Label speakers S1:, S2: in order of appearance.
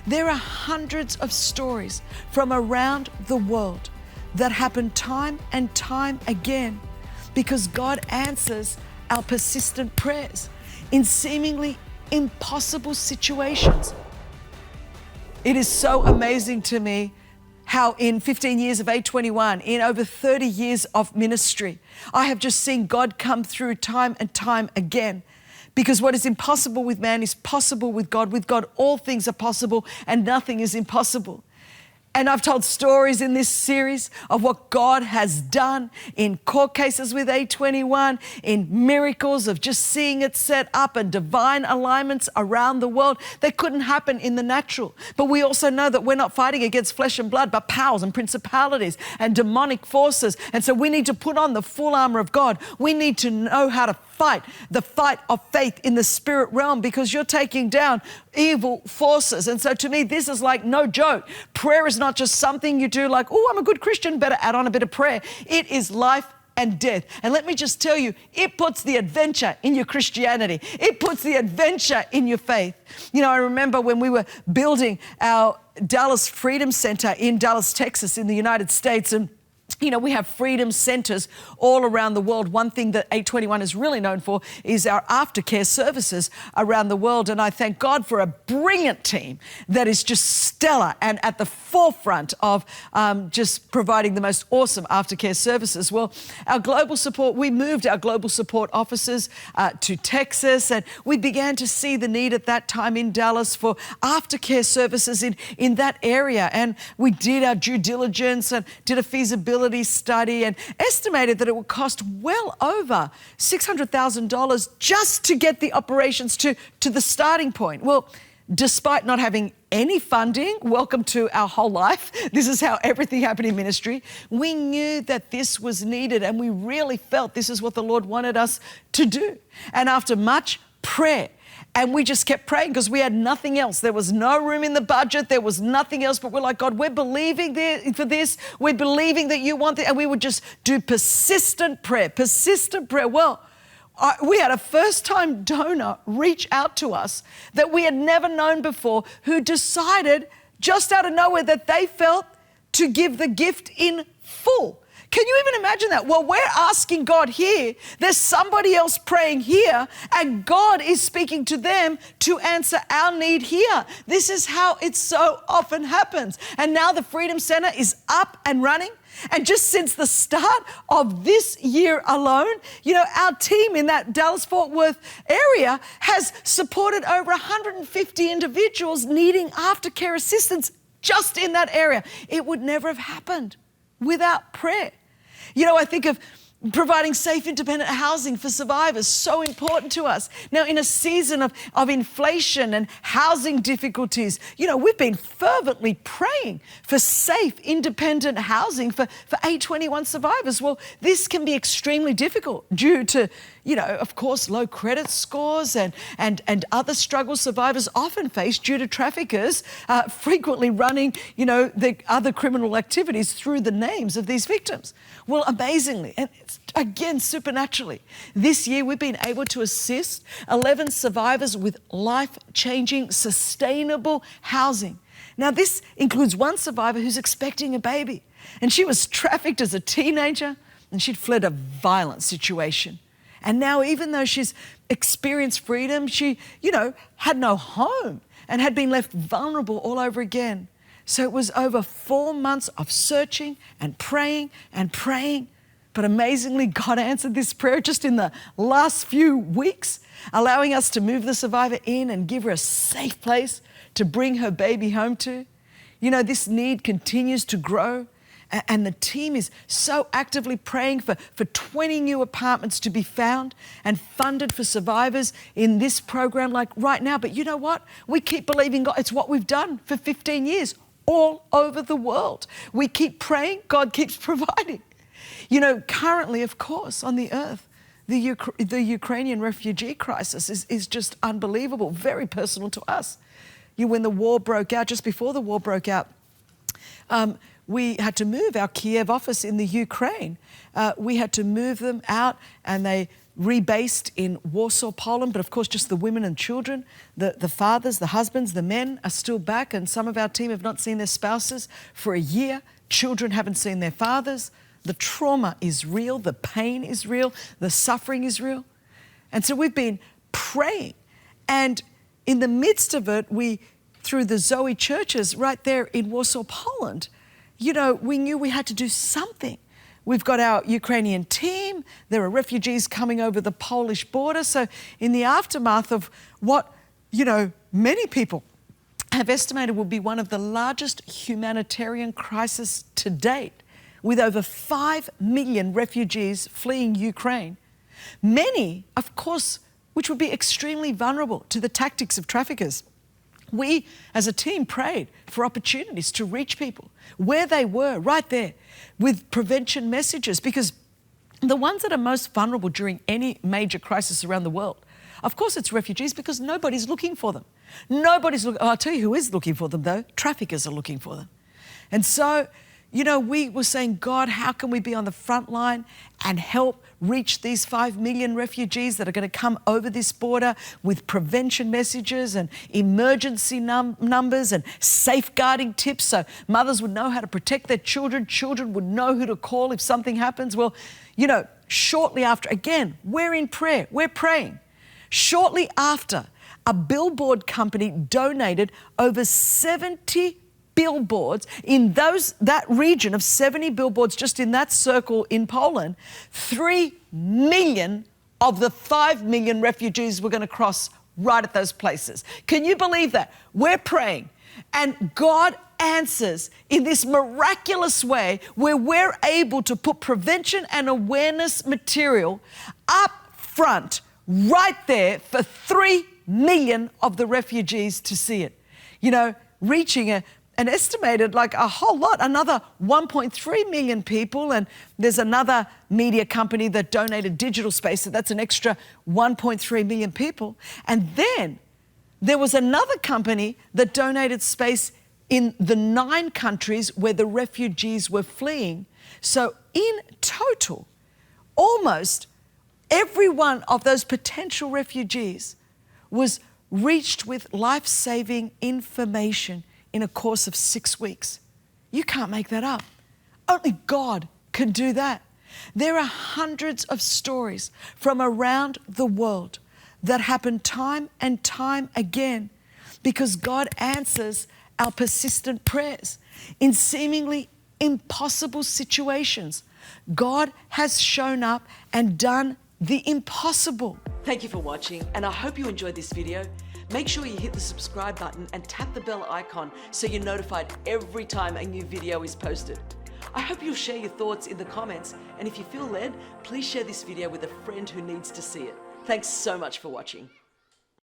S1: There are hundreds of stories from around the world that happen time and time again because God answers our persistent prayers in seemingly impossible situations. It is so amazing to me how in 15 years of A21, in over 30 years of ministry, I have just seen God come through time and time again. Because what is impossible with man is possible with God. With God, all things are possible and nothing is impossible. And I've told stories in this series of what God has done in court cases with A21, in miracles of just seeing it set up and divine alignments around the world that couldn't happen in the natural. But we also know that we're not fighting against flesh and blood, but powers and principalities and demonic forces. And so we need to put on the full armor of God. We need to know how to fight the fight of faith in the spirit realm because you're taking down evil forces. And so to me, this is like no joke. Prayer is not just something you do like, oh, I'm a good Christian, better add on a bit of prayer. It is life and death. And let me just tell you, it puts the adventure in your Christianity. It puts the adventure in your faith. You know, I remember when we were building our Dallas Freedom Center in Dallas, Texas, in the United States, and you know, we have freedom centers all around the world. One thing that A21 is really known for is our aftercare services around the world. And I thank God for a brilliant team that is just stellar and at the forefront of just providing the most awesome aftercare services. Well, our global support, we moved our global support offices to Texas, and we began to see the need at that time in Dallas for aftercare services in that area. And we did our due diligence and did a feasibility study and estimated that it would cost well over $600,000 just to get the operations to the starting point. Well, despite not having any funding, welcome to our whole life. This is how everything happened in ministry. We knew that this was needed and we really felt this is what the Lord wanted us to do. And after much prayer, and we just kept praying because we had nothing else. There was no room in the budget. There was nothing else. But we're like, God, we're believing for this. We're believing that you want it. And we would just do persistent prayer, persistent prayer. Well, we had a first-time donor reach out to us that we had never known before who decided just out of nowhere that they felt to give the gift in full. Can you even imagine that? Well, we're asking God here. There's somebody else praying here, and God is speaking to them to answer our need here. This is how it so often happens. And now the Freedom Center is up and running. And just since the start of this year alone, you know, our team in that Dallas-Fort Worth area has supported over 150 individuals needing aftercare assistance just in that area. It would never have happened without prayer. You know, I think of providing safe, independent housing for survivors, so important to us. Now, in a season of inflation and housing difficulties, you know, we've been fervently praying for safe, independent housing for A21 survivors. Well, this can be extremely difficult due to, you know, of course, low credit scores and other struggles survivors often face due to traffickers frequently running, you know, the other criminal activities through the names of these victims. Well, amazingly, and it's, again, supernaturally, this year we've been able to assist 11 survivors with life-changing, sustainable housing. Now, this includes one survivor who's expecting a baby, and she was trafficked as a teenager, and she'd fled a violent situation. And now, even though she's experienced freedom, she, you know, had no home and had been left vulnerable all over again. So it was over 4 months of searching and praying and praying. But amazingly, God answered this prayer just in the last few weeks, allowing us to move the survivor in and give her a safe place to bring her baby home to. You know, this need continues to grow. And the team is so actively praying for 20 new apartments to be found and funded for survivors in this program like right now. But you know what? We keep believing God. It's what we've done for 15 years all over the world. We keep praying. God keeps providing. You know, currently, of course, on the earth, the Ukrainian refugee crisis is just unbelievable, very personal to us. When the war broke out, just before the war broke out, we had to move our Kiev office in the Ukraine. We had to move them out, and they rebased in Warsaw, Poland, but of course just the women and children, the fathers, the husbands, the men are still back, and some of our team have not seen their spouses for a year. Children haven't seen their fathers. The trauma is real, the pain is real, the suffering is real. And so we've been praying, and in the midst of it, through the Zoe Churches right there in Warsaw, Poland, we knew we had to do something. We've got our Ukrainian team. There are refugees coming over the Polish border. So in the aftermath of what, many people have estimated will be one of the largest humanitarian crises to date, with over 5 million refugees fleeing Ukraine, many, of course, which would be extremely vulnerable to the tactics of traffickers. We, as a team, prayed for opportunities to reach people where they were, right there, with prevention messages, because the ones that are most vulnerable during any major crisis around the world, of course it's refugees, because nobody's looking for them. I'll tell you who is looking for them, though. Traffickers are looking for them. And so, we were saying, God, how can we be on the front line and help reach these 5 million refugees that are going to come over this border with prevention messages and emergency numbers and safeguarding tips so mothers would know how to protect their children, children would know who to call if something happens. Well, shortly after, again, we're in prayer, we're praying. Shortly after, a billboard company donated over 70 billboards in that region of 70 billboards just in that circle in Poland. 3 million of the 5 million refugees were going to cross right at those places. Can you believe that? We're praying, and God answers in this miraculous way where we're able to put prevention and awareness material up front right there for 3 million of the refugees to see it. Reaching an estimated a whole lot, another 1.3 million people, and there's another media company that donated digital space, so that's an extra 1.3 million people. And then there was another company that donated space in the 9 countries where the refugees were fleeing. So in total, almost every one of those potential refugees was reached with life-saving information in a course of 6 weeks. You can't make that up. Only God can do that. There are hundreds of stories from around the world that happen time and time again because God answers our persistent prayers in seemingly impossible situations. God has shown up and done the impossible. Thank you for watching, and I hope you enjoyed this video. Make sure you hit the subscribe button and tap the bell icon so you're notified every time a new video is posted. I hope you'll share your thoughts in the comments, and if you feel led, please share this video with a friend who needs to see it. Thanks so much for watching.